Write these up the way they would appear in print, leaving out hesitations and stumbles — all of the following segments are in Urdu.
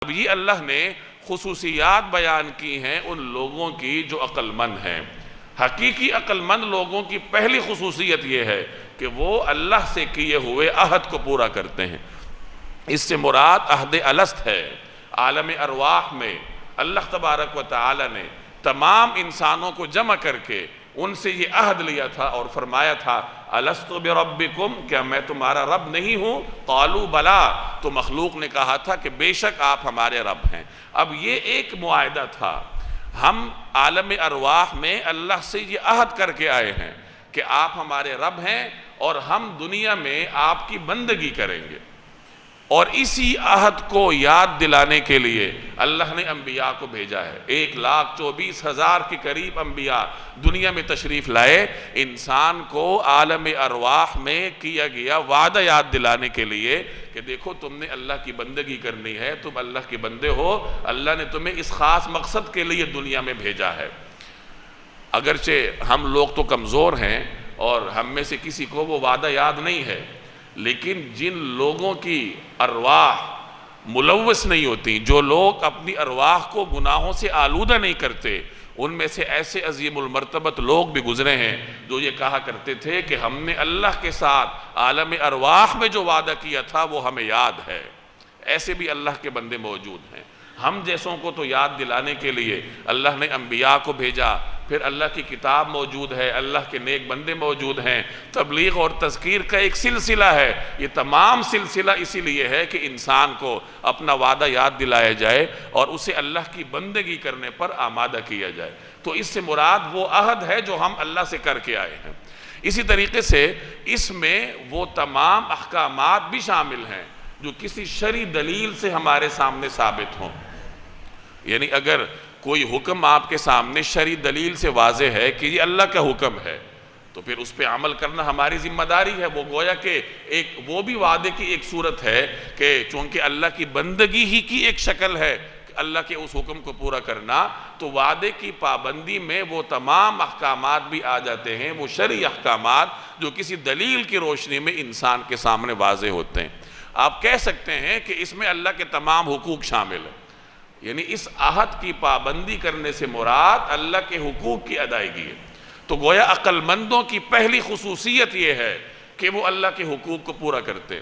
اب یہ اللہ نے خصوصیات بیان کی ہیں ان لوگوں کی جو عقل مند ہیں۔ حقیقی عقل مند لوگوں کی پہلی خصوصیت یہ ہے کہ وہ اللہ سے کیے ہوئے عہد کو پورا کرتے ہیں۔ اس سے مراد عہد الست ہے۔ عالم ارواح میں اللہ تبارک و تعالی نے تمام انسانوں کو جمع کر کے ان سے یہ عہد لیا تھا اور فرمایا تھا الست بربکم، کیا میں تمہارا رب نہیں ہوں؟ قالوا بلا، تو مخلوق نے کہا تھا کہ بے شک آپ ہمارے رب ہیں۔ اب یہ ایک معاہدہ تھا، ہم عالم ارواح میں اللہ سے یہ عہد کر کے آئے ہیں کہ آپ ہمارے رب ہیں اور ہم دنیا میں آپ کی بندگی کریں گے، اور اسی عہد کو یاد دلانے کے لیے اللہ نے انبیاء کو بھیجا ہے۔ 1,24,000 کے قریب انبیاء دنیا میں تشریف لائے، انسان کو عالم ارواح میں کیا گیا وعدہ یاد دلانے کے لیے کہ دیکھو تم نے اللہ کی بندگی کرنی ہے، تم اللہ کے بندے ہو، اللہ نے تمہیں اس خاص مقصد کے لیے دنیا میں بھیجا ہے۔ اگرچہ ہم لوگ تو کمزور ہیں اور ہم میں سے کسی کو وہ وعدہ یاد نہیں ہے، لیکن جن لوگوں کی ارواح ملوث نہیں ہوتی، جو لوگ اپنی ارواح کو گناہوں سے آلودہ نہیں کرتے، ان میں سے ایسے عظیم المرتبت لوگ بھی گزرے ہیں جو یہ کہا کرتے تھے کہ ہم نے اللہ کے ساتھ عالم ارواح میں جو وعدہ کیا تھا وہ ہمیں یاد ہے۔ ایسے بھی اللہ کے بندے موجود ہیں۔ ہم جیسوں کو تو یاد دلانے کے لیے اللہ نے انبیاء کو بھیجا، پھر اللہ کی کتاب موجود ہے، اللہ کے نیک بندے موجود ہیں، تبلیغ اور تذکیر کا ایک سلسلہ ہے۔ یہ تمام سلسلہ اسی لیے ہے کہ انسان کو اپنا وعدہ یاد دلایا جائے اور اسے اللہ کی بندگی کرنے پر آمادہ کیا جائے۔ تو اس سے مراد وہ عہد ہے جو ہم اللہ سے کر کے آئے ہیں۔ اسی طریقے سے اس میں وہ تمام احکامات بھی شامل ہیں جو کسی شرعی دلیل سے ہمارے سامنے ثابت ہوں۔ یعنی اگر کوئی حکم آپ کے سامنے شرعی دلیل سے واضح ہے کہ یہ اللہ کا حکم ہے تو پھر اس پہ عمل کرنا ہماری ذمہ داری ہے۔ وہ گویا کہ وہ بھی وعدے کی ایک صورت ہے کہ چونکہ اللہ کی بندگی ہی کی ایک شکل ہے اللہ کے اس حکم کو پورا کرنا، تو وعدے کی پابندی میں وہ تمام احکامات بھی آ جاتے ہیں، وہ شرعی احکامات جو کسی دلیل کی روشنی میں انسان کے سامنے واضح ہوتے ہیں۔ آپ کہہ سکتے ہیں کہ اس میں اللہ کے تمام حقوق شامل ہیں، یعنی اس عہد کی پابندی کرنے سے مراد اللہ کے حقوق کی ادائیگی ہے۔ تو گویا عقل مندوں کی پہلی خصوصیت یہ ہے کہ وہ اللہ کے حقوق کو پورا کرتے،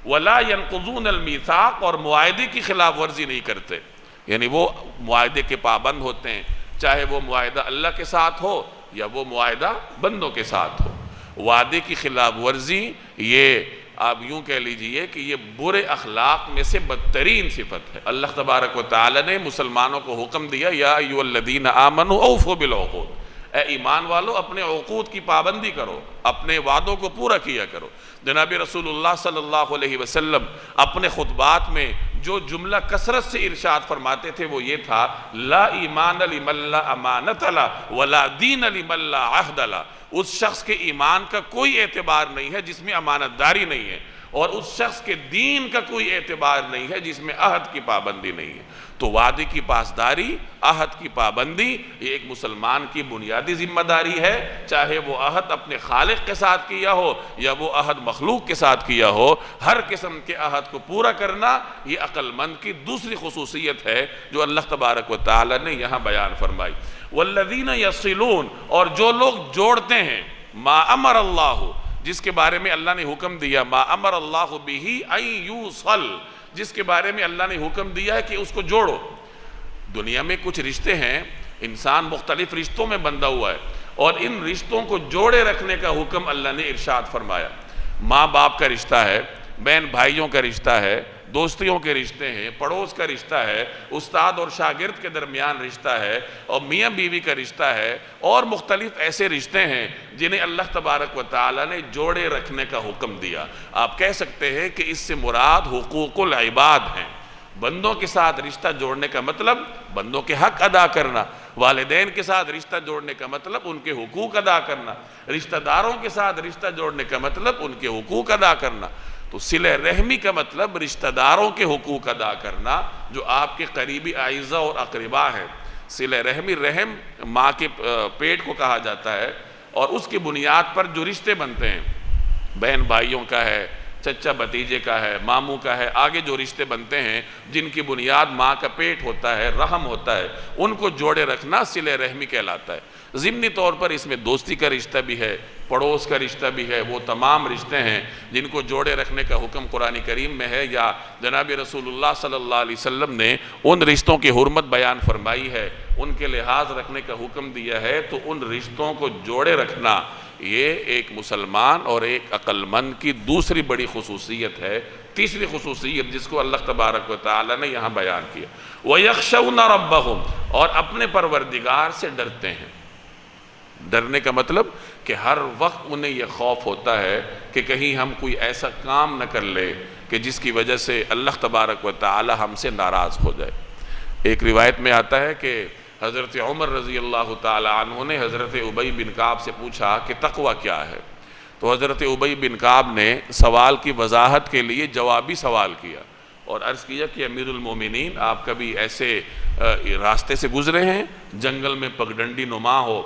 وَلَا يَنْقُضُونَ الْمِيثَاقَ، اور معاہدے کی خلاف ورزی نہیں کرتے، یعنی وہ معاہدے کے پابند ہوتے ہیں، چاہے وہ معاہدہ اللہ کے ساتھ ہو یا وہ معاہدہ بندوں کے ساتھ ہو۔ وعدے کی خلاف ورزی یہ آپ یوں کہہ لیجئے کہ یہ برے اخلاق میں سے بدترین صفت ہے۔ اللہ تبارک و تعالی نے مسلمانوں کو حکم دیا یا ایھا الذین آمنوا اوفوا بالعقود، اے ایمان والو اپنے عقود کی پابندی کرو، اپنے وعدوں کو پورا کیا کرو۔ جناب رسول اللہ صلی اللہ علیہ وسلم اپنے خطبات میں جو جملہ کثرت سے ارشاد فرماتے تھے وہ یہ تھا لا ایمان لمن لا امانۃ لہ ولا دین لمن لا عہد لہ، اس شخص کے ایمان کا کوئی اعتبار نہیں ہے جس میں امانت داری نہیں ہے، اور اس شخص کے دین کا کوئی اعتبار نہیں ہے جس میں عہد کی پابندی نہیں ہے۔ تو وعدے کی پاسداری، عہد کی پابندی، یہ ایک مسلمان کی بنیادی ذمہ داری ہے، چاہے وہ عہد اپنے خالق کے ساتھ کیا ہو یا وہ عہد مخلوق کے ساتھ کیا ہو۔ ہر قسم کے عہد کو پورا کرنا یہ عقل مند کی دوسری خصوصیت ہے جو اللہ تبارک و تعالی نے یہاں بیان فرمائی۔ والذین یصلون، اور جو لوگ جوڑتے ہیں، ما امر اللہ، جس کے بارے میں اللہ نے حکم دیا، ما امر اللہ بہ ان یوصل، جس کے بارے میں اللہ نے حکم دیا ہے کہ اس کو جوڑو۔ دنیا میں کچھ رشتے ہیں، انسان مختلف رشتوں میں بندھا ہوا ہے، اور ان رشتوں کو جوڑے رکھنے کا حکم اللہ نے ارشاد فرمایا۔ ماں باپ کا رشتہ ہے، بہن بھائیوں کا رشتہ ہے، دوستیوں کے رشتے ہیں، پڑوس کا رشتہ ہے، استاد اور شاگرد کے درمیان رشتہ ہے، اور میاں بیوی کا رشتہ ہے، اور مختلف ایسے رشتے ہیں جنہیں اللہ تبارک و تعالی نے جوڑے رکھنے کا حکم دیا۔ آپ کہہ سکتے ہیں کہ اس سے مراد حقوق العباد ہیں۔ بندوں کے ساتھ رشتہ جوڑنے کا مطلب بندوں کے حق ادا کرنا، والدین کے ساتھ رشتہ جوڑنے کا مطلب ان کے حقوق ادا کرنا، رشتہ داروں کے ساتھ رشتہ جوڑنے کا مطلب ان کے حقوق ادا کرنا۔ تو صلہ رحمی کا مطلب رشتہ داروں کے حقوق ادا کرنا جو آپ کے قریبی اعزہ اور اقربا ہیں۔ صلہ رحمی، رحم ماں کے پیٹ کو کہا جاتا ہے، اور اس کی بنیاد پر جو رشتے بنتے ہیں، بہن بھائیوں کا ہے، چچا بھتیجے کا ہے، ماموں کا ہے، آگے جو رشتے بنتے ہیں جن کی بنیاد ماں کا پیٹ ہوتا ہے، رحم ہوتا ہے، ان کو جوڑے رکھنا صلہ رحمی کہلاتا ہے۔ ضمنی طور پر اس میں دوستی کا رشتہ بھی ہے، پڑوس کا رشتہ بھی ہے، وہ تمام رشتے ہیں جن کو جوڑے رکھنے کا حکم قرآن کریم میں ہے، یا جناب رسول اللہ صلی اللہ علیہ وسلم نے ان رشتوں کی حرمت بیان فرمائی ہے، ان کے لحاظ رکھنے کا حکم دیا ہے۔ تو ان رشتوں کو جوڑے رکھنا یہ ایک مسلمان اور ایک عقل مند کی دوسری بڑی خصوصیت ہے۔ تیسری خصوصیت جس کو اللہ تبارک و تعالی نے یہاں بیان کیا، وَيَخْشَوْنَ رَبَّهُمْ، اور اپنے پروردگار سے ڈرتے ہیں۔ ڈرنے کا مطلب کہ ہر وقت انہیں یہ خوف ہوتا ہے کہ کہیں ہم کوئی ایسا کام نہ کر لے کہ جس کی وجہ سے اللہ تبارک و تعالی ہم سے ناراض ہو جائے۔ ایک روایت میں آتا ہے کہ حضرت عمر رضی اللہ تعالی عنہ نے حضرت ابی بن کعب سے پوچھا کہ تقوی کیا ہے؟ تو حضرت ابی بن کعب نے سوال کی وضاحت کے لیے جوابی سوال کیا اور عرض کیا کہ امیر المومنین، آپ کبھی ایسے راستے سے گزرے ہیں جنگل میں پگڈنڈی نما ہو،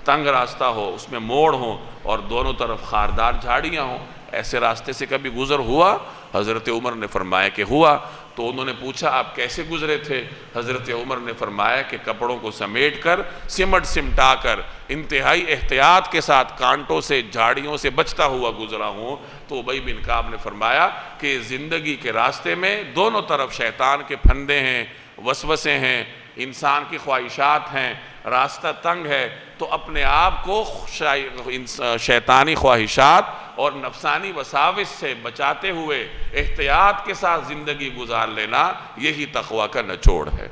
تنگ راستہ ہو، اس میں موڑ ہوں اور دونوں طرف خاردار جھاڑیاں ہوں، ایسے راستے سے کبھی گزر ہوا؟ حضرت عمر نے فرمایا کہ ہوا۔ تو انہوں نے پوچھا آپ کیسے گزرے تھے؟ حضرت عمر نے فرمایا کہ کپڑوں کو سمیٹ کر، سمٹ سمٹا کر، انتہائی احتیاط کے ساتھ کانٹوں سے، جھاڑیوں سے بچتا ہوا گزرا ہوں۔ تو ابی بن کعب نے فرمایا کہ زندگی کے راستے میں دونوں طرف شیطان کے پھندے ہیں، وسوسے ہیں، انسان کی خواہشات ہیں، راستہ تنگ ہے، تو اپنے آپ کو شیطانی خواہشات اور نفسانی وساوس سے بچاتے ہوئے احتیاط کے ساتھ زندگی گزار لینا، یہی تقوی کا نچوڑ ہے۔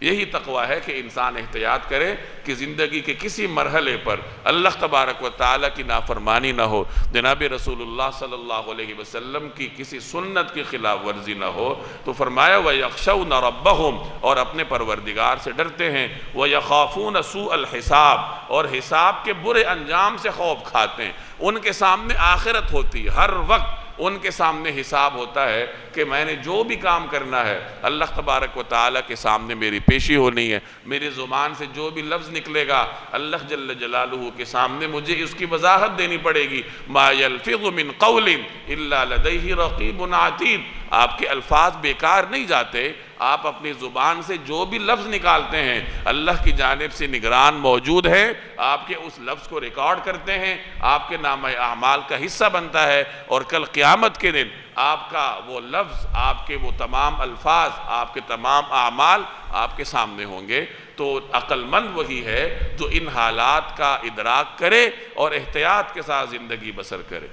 یہی تقوی ہے کہ انسان احتیاط کرے کہ زندگی کے کسی مرحلے پر اللہ تبارک و تعالیٰ کی نافرمانی نہ ہو، جناب رسول اللہ صلی اللہ علیہ وسلم کی کسی سنت کی خلاف ورزی نہ ہو۔ تو فرمایا وَيَخْشَوْنَ رَبَّهُمْ، اور اپنے پروردگار سے ڈرتے ہیں، وَيَخَافُونَ سُوءَ الْحِسَابِ، اور حساب کے برے انجام سے خوف کھاتے ہیں۔ ان کے سامنے آخرت ہوتی ہے، ہر وقت ان کے سامنے حساب ہوتا ہے کہ میں نے جو بھی کام کرنا ہے اللہ تبارک و تعالیٰ کے سامنے میری پیشی ہونی ہے، میری زبان سے جو بھی لفظ نکلے گا اللہ جل جلالہ کے سامنے مجھے اس کی وضاحت دینی پڑے گی۔ ما یلفظ من قول الا لدیہ رقیب عتید، آپ کے الفاظ بیکار نہیں جاتے، آپ اپنی زبان سے جو بھی لفظ نکالتے ہیں اللہ کی جانب سے نگران موجود ہے، آپ کے اس لفظ کو ریکارڈ کرتے ہیں، آپ کے نامہ اعمال کا حصہ بنتا ہے، اور کل قیامت کے دن آپ کا وہ لفظ، آپ کے وہ تمام الفاظ، آپ کے تمام اعمال آپ کے سامنے ہوں گے۔ تو عقل مند وہی ہے جو ان حالات کا ادراک کرے اور احتیاط کے ساتھ زندگی بسر کرے۔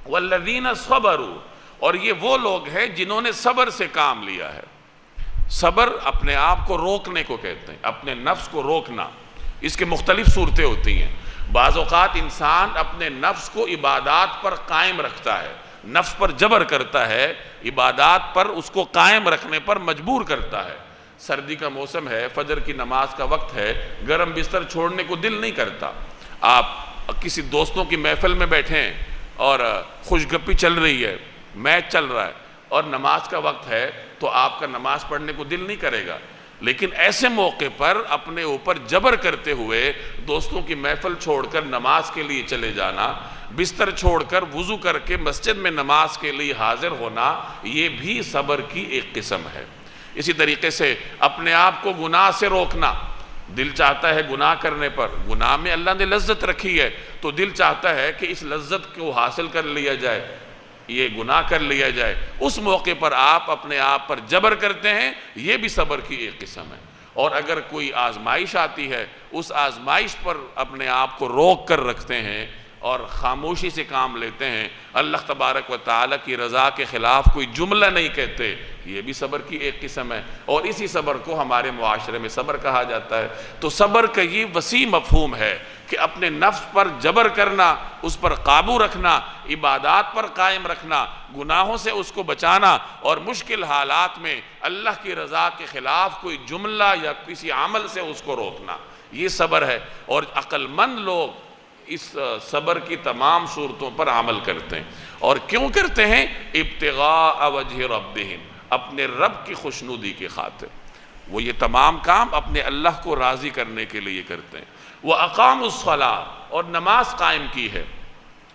والذین صبروا، اور یہ وہ لوگ ہیں جنہوں نے صبر سے کام لیا ہے۔ صبر اپنے آپ کو روکنے کو کہتے ہیں، اپنے نفس کو روکنا۔ اس کے مختلف صورتیں ہوتی ہیں۔ بعض اوقات انسان اپنے نفس کو عبادات پر قائم رکھتا ہے، نفس پر جبر کرتا ہے، عبادات پر اس کو قائم رکھنے پر مجبور کرتا ہے۔ سردی کا موسم ہے، فجر کی نماز کا وقت ہے، گرم بستر چھوڑنے کو دل نہیں کرتا۔ آپ کسی دوستوں کی محفل میں بیٹھے ہیں اور خوش گپی چل رہی ہے، میچ چل رہا ہے اور نماز کا وقت ہے، تو آپ کا نماز پڑھنے کو دل نہیں کرے گا۔ لیکن ایسے موقع پر اپنے اوپر جبر کرتے ہوئے دوستوں کی محفل چھوڑ کر نماز کے لیے چلے جانا، بستر چھوڑ کر وضو کر کے مسجد میں نماز کے لیے حاضر ہونا، یہ بھی صبر کی ایک قسم ہے۔ اسی طریقے سے اپنے آپ کو گناہ سے روکنا، دل چاہتا ہے گناہ کرنے پر، گناہ میں اللہ نے لذت رکھی ہے تو دل چاہتا ہے کہ اس لذت کو حاصل کر لیا جائے، یہ گناہ کر لیا جائے، اس موقع پر آپ اپنے آپ پر جبر کرتے ہیں، یہ بھی صبر کی ایک قسم ہے۔ اور اگر کوئی آزمائش آتی ہے، اس آزمائش پر اپنے آپ کو روک کر رکھتے ہیں اور خاموشی سے کام لیتے ہیں، اللہ تبارک و تعالیٰ کی رضا کے خلاف کوئی جملہ نہیں کہتے، یہ بھی صبر کی ایک قسم ہے۔ اور اسی صبر کو ہمارے معاشرے میں صبر کہا جاتا ہے۔ تو صبر کا یہ وسیع مفہوم ہے کہ اپنے نفس پر جبر کرنا، اس پر قابو رکھنا، عبادات پر قائم رکھنا، گناہوں سے اس کو بچانا، اور مشکل حالات میں اللہ کی رضا کے خلاف کوئی جملہ یا کسی عمل سے اس کو روکنا، یہ صبر ہے۔ اور عقل مند لوگ اس صبر کی تمام صورتوں پر عمل کرتے ہیں۔ اور کیوں کرتے ہیں؟ ابتغاء وجہ ربہم، اپنے رب کی خوشنودی کی خاطر۔ وہ یہ تمام کام اپنے اللہ کو راضی کرنے کے لیے کرتے ہیں۔ وَأَقَامُوا الصَّلَاةَ، اور نماز قائم کی ہے۔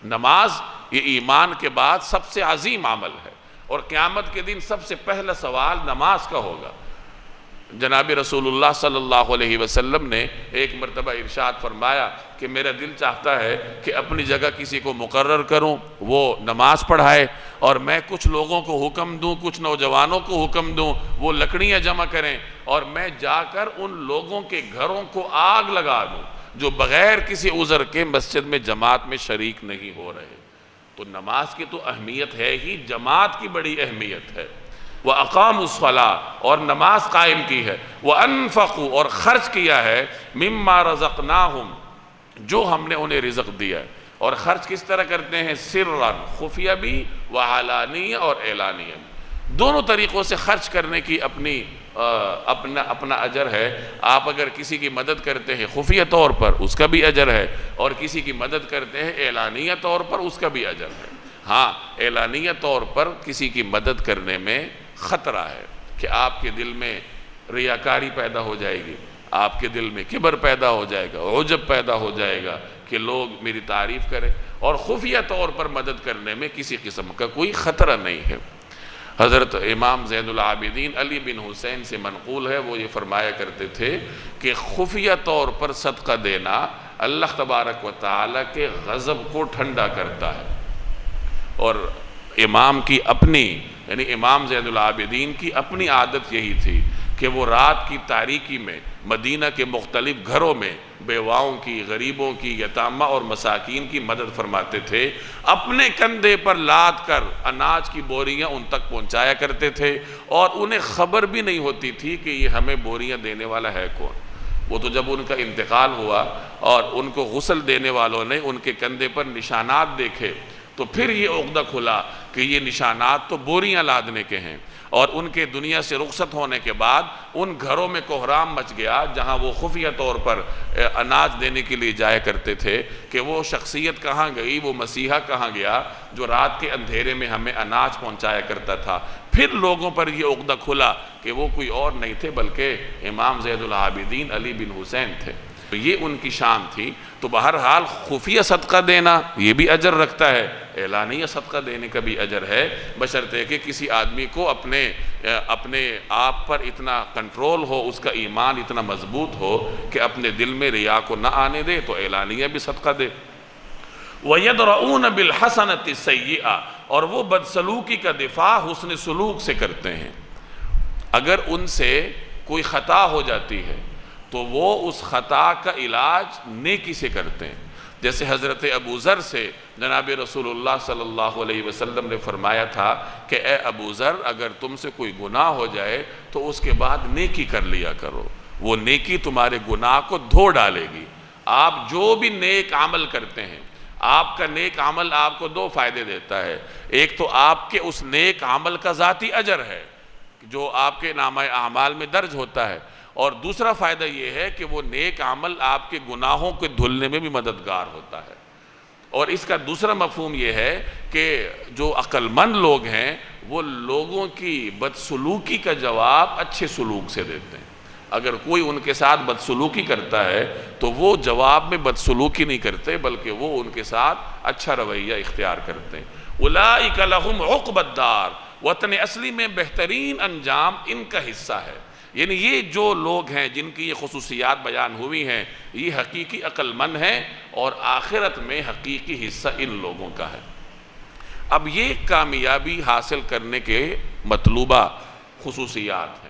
نماز یہ ایمان کے بعد سب سے عظیم عمل ہے، اور قیامت کے دن سب سے پہلا سوال نماز کا ہوگا۔ جناب رسول اللہ صلی اللہ علیہ وسلم نے ایک مرتبہ ارشاد فرمایا کہ میرا دل چاہتا ہے کہ اپنی جگہ کسی کو مقرر کروں، وہ نماز پڑھائے، اور میں کچھ لوگوں کو حکم دوں، کچھ نوجوانوں کو حکم دوں، وہ لکڑیاں جمع کریں، اور میں جا کر ان لوگوں کے گھروں کو آگ لگا دوں جو بغیر کسی عذر کے مسجد میں جماعت میں شریک نہیں ہو رہے۔ تو نماز کی تو اہمیت ہے ہی، جماعت کی بڑی اہمیت ہے۔ وَأَقَامُوا الصَّلَاةَ، اور نماز قائم کی ہے، وَأَنفَقُوا، اور خرچ کیا ہے، مِمَّا رَزَقْنَاهُمْ، جو ہم نے انہیں رزق دیا ہے۔ اور خرچ کس طرح کرتے ہیں؟ سرًا، خفیہ بھی، وعلانیہ، اور اعلانیہ بھی، دونوں طریقوں سے خرچ کرنے کی اپنا اجر ہے۔ آپ اگر کسی کی مدد کرتے ہیں خفیہ طور پر، اس کا بھی اجر ہے، اور کسی کی مدد کرتے ہیں اعلانیہ طور پر، اس کا بھی اجر ہے۔ ہاں، اعلانیہ طور پر کسی کی مدد کرنے میں خطرہ ہے کہ آپ کے دل میں ریاکاری پیدا ہو جائے گی، آپ کے دل میں کبر پیدا ہو جائے گا، عجب پیدا ہو جائے گا کہ لوگ میری تعریف کریں، اور خفیہ طور پر مدد کرنے میں کسی قسم کا کوئی خطرہ نہیں ہے۔ حضرت امام زین العابدین علی بن حسین سے منقول ہے، وہ یہ فرمایا کرتے تھے کہ خفیہ طور پر صدقہ دینا اللہ تبارک و تعالیٰ کے غضب کو ٹھنڈا کرتا ہے۔ اور امام کی اپنی، یعنی امام زین العابدین کی اپنی عادت یہی تھی کہ وہ رات کی تاریکی میں مدینہ کے مختلف گھروں میں بیواؤں کی، غریبوں کی، یتامہ اور مساکین کی مدد فرماتے تھے، اپنے کندھے پر لاد کر اناج کی بوریاں ان تک پہنچایا کرتے تھے، اور انہیں خبر بھی نہیں ہوتی تھی کہ یہ ہمیں بوریاں دینے والا ہے کون۔ وہ تو جب ان کا انتقال ہوا اور ان کو غسل دینے والوں نے ان کے کندھے پر نشانات دیکھے، تو پھر یہ عقدہ کھلا کہ یہ نشانات تو بوریاں لادنے کے ہیں، اور ان کے دنیا سے رخصت ہونے کے بعد ان گھروں میں کوہرام مچ گیا جہاں وہ خفیہ طور پر اناج دینے کے لیے جایا کرتے تھے، کہ وہ شخصیت کہاں گئی، وہ مسیحا کہاں گیا جو رات کے اندھیرے میں ہمیں اناج پہنچایا کرتا تھا۔ پھر لوگوں پر یہ عقدہ کھلا کہ وہ کوئی اور نہیں تھے بلکہ امام زین العابدین علی بن حسین تھے۔ تو یہ ان کی شان تھی۔ تو بہرحال خفیہ صدقہ دینا یہ بھی اجر رکھتا ہے، اعلانیہ صدقہ دینے کا بھی اجر ہے، بشرطے کہ کسی آدمی کو اپنے آپ پر اتنا کنٹرول ہو، اس کا ایمان اتنا مضبوط ہو کہ اپنے دل میں ریا کو نہ آنے دے، تو اعلانیہ بھی صدقہ دے۔ وَيَدْرَؤُونَ بِالْحَسَنَةِ السَّيِّئَةِ، اور وہ بدسلوکی کا دفاع حسن سلوک سے کرتے ہیں۔ اگر ان سے کوئی خطا ہو جاتی ہے تو وہ اس خطا کا علاج نیکی سے کرتے ہیں۔ جیسے حضرت ابو ذر سے جناب رسول اللہ صلی اللہ علیہ وسلم نے فرمایا تھا کہ اے ابو ذر، اگر تم سے کوئی گناہ ہو جائے تو اس کے بعد نیکی کر لیا کرو، وہ نیکی تمہارے گناہ کو دھو ڈالے گی۔ آپ جو بھی نیک عمل کرتے ہیں، آپ کا نیک عمل آپ کو دو فائدے دیتا ہے۔ ایک تو آپ کے اس نیک عمل کا ذاتی اجر ہے جو آپ کے نامہ اعمال میں درج ہوتا ہے، اور دوسرا فائدہ یہ ہے کہ وہ نیک عمل آپ کے گناہوں کے دھلنے میں بھی مددگار ہوتا ہے۔ اور اس کا دوسرا مفہوم یہ ہے کہ جو عقل مند لوگ ہیں وہ لوگوں کی بدسلوکی کا جواب اچھے سلوک سے دیتے ہیں۔ اگر کوئی ان کے ساتھ بدسلوکی کرتا ہے تو وہ جواب میں بدسلوکی نہیں کرتے بلکہ وہ ان کے ساتھ اچھا رویہ اختیار کرتے ہیں۔ اولئک لہم عقبی الدار، وطن اصلی میں بہترین انجام ان کا حصہ ہے۔ یعنی یہ جو لوگ ہیں جن کی یہ خصوصیات بیان ہوئی ہیں، یہ حقیقی عقل مند ہیں، اور آخرت میں حقیقی حصہ ان لوگوں کا ہے۔ اب یہ کامیابی حاصل کرنے کے مطلوبہ خصوصیات